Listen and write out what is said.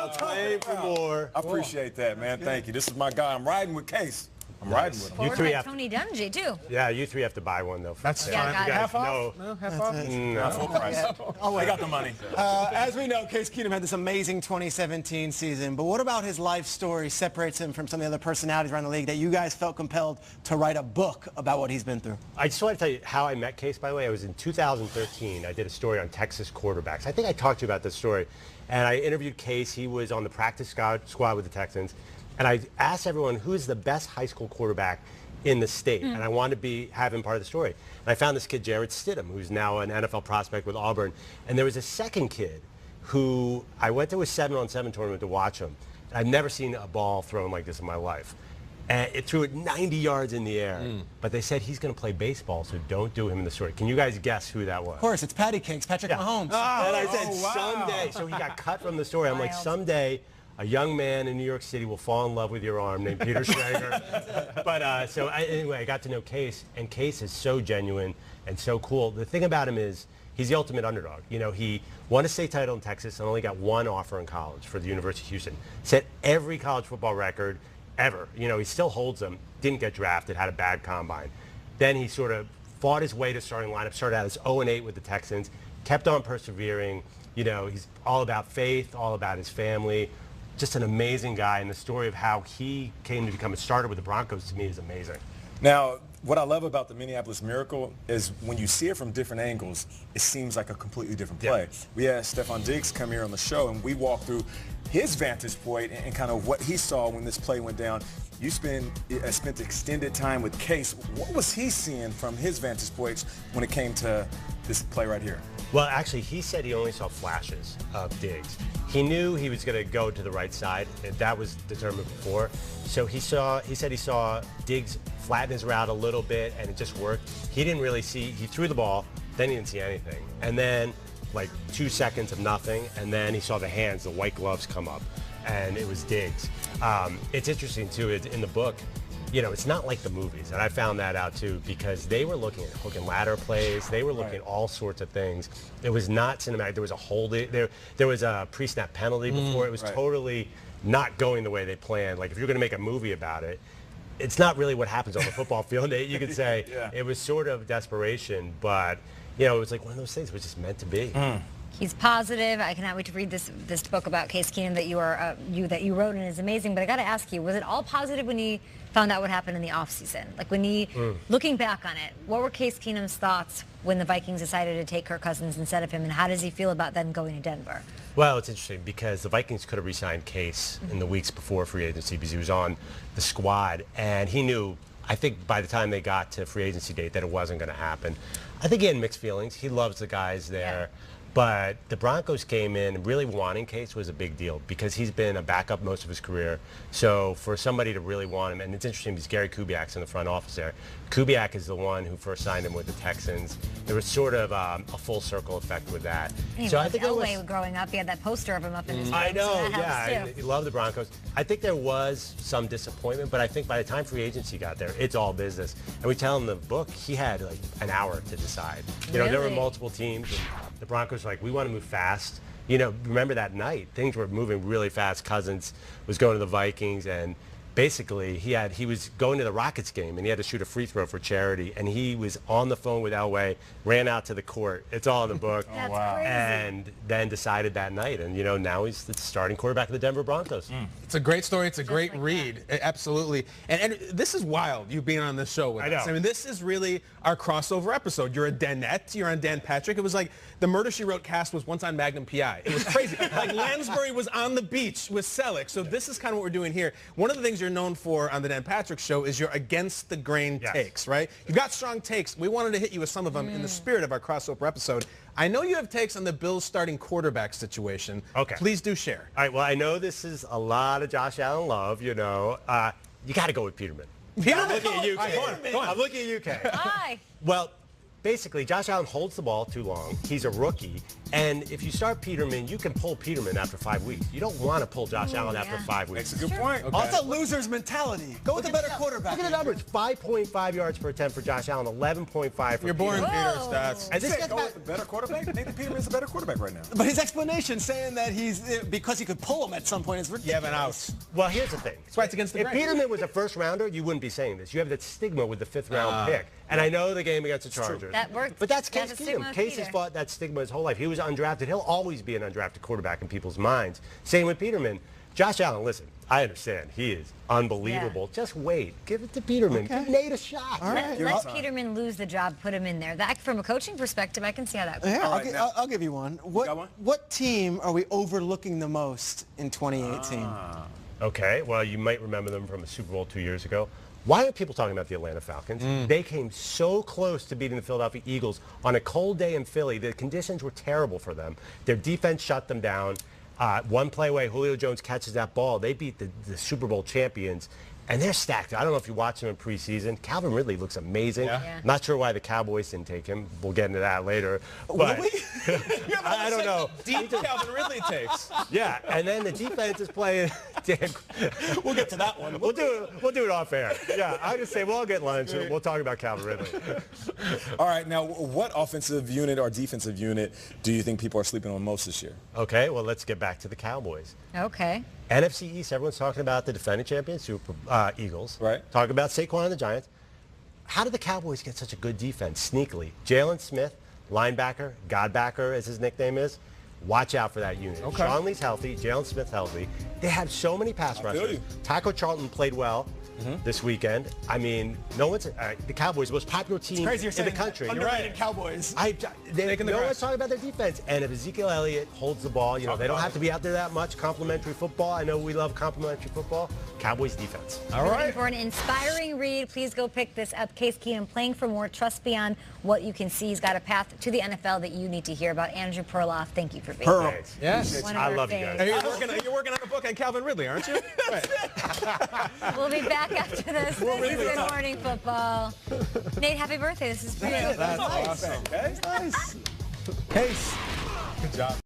Clouds, playing for more. I appreciate that, man. Thank you. This is my guy. I'm riding with Case. I'm riding with him. Forward by Tony Dungy, too. Yeah, you three have to buy one, though. That's fine. Yeah, Half off? No, Half off? Not full price. Oh, I got the money. As we know, Case Keenum had this amazing 2017 season, but what about his life story separates him from some of the other personalities around the league that you guys felt compelled to write a book about what he's been through? I just want to tell you how I met Case, by the way. I was in 2013. I did a story on Texas quarterbacks. I think I talked to you about this story. And I interviewed Case. He was on the practice squad with the Texans. And I asked everyone, who's the best high school quarterback in the state? And I wanted to have him part of the story. And I found this kid, Jarrett Stidham, who's now an NFL prospect with Auburn. And there was a second kid who I went to a 7-on-7 tournament to watch him. I've never seen a ball thrown like this in my life. And it threw it 90 yards in the air. But they said he's going to play baseball, so don't do him in the story. Can you guys guess who that was? Of course, it's Patty Cakes, Patrick Mahomes. Oh, and I said, someday. So he got cut from the story. I'm like, someday a young man in New York City will fall in love with your arm named Peter Schrager. But anyway, I got to know Case, and Case is so genuine and so cool. The thing about him is he's the ultimate underdog. You know, he won a state title in Texas and only got one offer in college for the University of Houston. Set every college football record ever. You know, he still holds them. Didn't get drafted, had a bad combine. Then he sort of fought his way to starting lineup, started out as 0-8 with the Texans, kept on persevering. You know, he's all about faith, all about his family. Just an amazing guy, and the story of how he came to become a starter with the Broncos to me is amazing. Now, what I love about the Minneapolis Miracle is when you see it from different angles, it seems like a completely different play. We had Stephon Diggs come here on the show, and we walked through his vantage point and kind of what he saw when this play went down. You spent extended time with Case. What was he seeing from his vantage points when it came to this play right here? Well, actually, he said he only saw flashes of Diggs. He knew he was going to go to the right side, and that was determined before. So he said he saw Diggs flatten his route a little bit, and it just worked. He didn't really see, he threw the ball, then he didn't see anything. And then, like 2 seconds of nothing, and then he saw the hands, the white gloves come up, and it was Diggs. It's interesting, too, in the book, you know, it's not like the movies, and I found that out too, because they were looking at hook and ladder plays. They were looking at all sorts of things. It was not cinematic. There was a holding. There was a pre-snap penalty before. It was totally not going the way they planned. Like if you're going to make a movie about it, it's not really what happens on the football field. You could say it was sort of desperation, but you know, it was like one of those things. It was just meant to be. He's positive. I cannot wait to read this book about Case Keenum that you wrote, and it's amazing. But I got to ask you, was it all positive when he found out what happened in the offseason? Like when he, looking back on it, what were Case Keenum's thoughts when the Vikings decided to take Kirk Cousins instead of him, and how does he feel about then going to Denver? Well, it's interesting because the Vikings could have re-signed Case in the weeks before free agency because he was on the squad, and he knew, I think by the time they got to free agency date, that it wasn't going to happen. I think he had mixed feelings. He loves the guys there. Yeah. But the Broncos came in, really wanting Case was a big deal because he's been a backup most of his career. So for somebody to really want him, and it's interesting because Gary Kubiak's in the front office there. Kubiak is the one who first signed him with the Texans. There was sort of a full circle effect with that. And so I think Elway growing up, he had that poster of him up in his room. I know, so yeah. He loved the Broncos. I think there was some disappointment, but I think by the time free agency got there, it's all business. And we tell in the book, he had like an hour to decide. You know, there were multiple teams. And the Broncos were like, we want to move fast. You know, remember that night, things were moving really fast. Cousins was going to the Vikings, and basically he was going to the Rockets game, and he had to shoot a free throw for charity, and he was on the phone with Elway, ran out to the court. It's all in the book. That's crazy. And then decided that night, and you know, now he's the starting quarterback of the Denver Broncos. It's a great story. It's a great read. Absolutely. And this is wild, you being on this show with us. I mean, this is really our crossover episode. You're a Danette. You're on Dan Patrick. It was like the Murder, She Wrote cast was once on Magnum P.I. It was crazy. Like Lansbury was on the beach with Selleck. So this is kind of what we're doing here. One of the things you're known for on the Dan Patrick Show is your against the grain takes, right? You've got strong takes. We wanted to hit you with some of them in the spirit of our crossover episode. I know you have takes on the Bills starting quarterback situation. Okay. Please do share. All right, well, I know this is a lot of Josh Allen love, you know. You got to go with Peterman. Peterman? I'm looking at you, Kay. Go on. I'm looking at you, Kay. Hi. Well, basically, Josh Allen holds the ball too long. He's a rookie. And if you start Peterman, you can pull Peterman after 5 weeks. You don't want to pull Josh Allen after 5 weeks. That's a good point. Okay. That's a loser's mentality. Go with a better quarterback. Look at the numbers. 5.5 yards per attempt for Josh Allen, 11.5 for You're boring, Peterman. Peter. Stats. And this Go with a better quarterback? Nathan Peterman's a better quarterback right now. But his explanation saying that he's because he could pull him at some point is ridiculous. You have an out. Well, here's the thing. That's why it's against the If grain. Peterman was a first rounder, you wouldn't be saying this. You have that stigma with the 5th round pick. And I know the game against the Chargers. That worked. But that's That's Case a stigma Keenum. with Case has Peter. fought that stigma his whole life. He was undrafted. He'll always be an undrafted quarterback in people's minds. Same with Peterman. Josh Allen, listen, I understand. He is unbelievable. Yeah. Just wait. Give it to Peterman. Give Nate a shot. All right. Let Peterman lose the job, put him in there. That, from a coaching perspective, I can see how that works. Yeah, right, I'll give you one. got one? What team are we overlooking the most in 2018? Okay, well, you might remember them from a Super Bowl 2 years ago. Why aren't people talking about the Atlanta Falcons? They came so close to beating the Philadelphia Eagles on a cold day in Philly. The conditions were terrible for them. Their defense shut them down. One play away, Julio Jones catches that ball. They beat the Super Bowl champions. And they're stacked. I don't know if you watch them in preseason. Calvin Ridley looks amazing. Yeah. Not sure why the Cowboys didn't take him. We'll get into that later. But I don't know. Deep Calvin Ridley takes. Yeah, and then the defense is playing. We'll get to that one. We'll do it off air. Yeah, I just say we'll all get lunch and we'll talk about Calvin Ridley. All right, now what offensive unit or defensive unit do you think people are sleeping on most this year? Okay, well, let's get back to the Cowboys. Okay. NFC East, everyone's talking about the defending champions, Eagles. Right. Talking about Saquon and the Giants. How did the Cowboys get such a good defense sneakily? Jalen Smith, linebacker, Godbacker as his nickname is. Watch out for that unit. Okay. Sean Lee's healthy, Jalen Smith's healthy. They have so many pass feel rushers. you. Taco Charlton played well this weekend. I mean, no one's the Cowboys, most popular team Crazy you're in saying the country. underrated Cowboys. No Making the one's grass. talking about their defense. And if Ezekiel Elliott holds the ball, you know, they don't have to be out there that much. Complimentary football. I know we love complimentary football. Cowboys defense. All Looking right. for an inspiring read, please go pick this up. Case Keenum, Playing for More, Trust Beyond What You Can See. He's got a path to the NFL that you need to hear about. Andrew Perloff, thank you for being here. Thanks. Yes. One of I our love you faves. guys. Hey, you're working on a book on Calvin Ridley, aren't you? Right. We'll be back after this. This is Good Morning Football. Nate, happy birthday. This is for you. That's awesome. Okay. Nice. Case. Good job.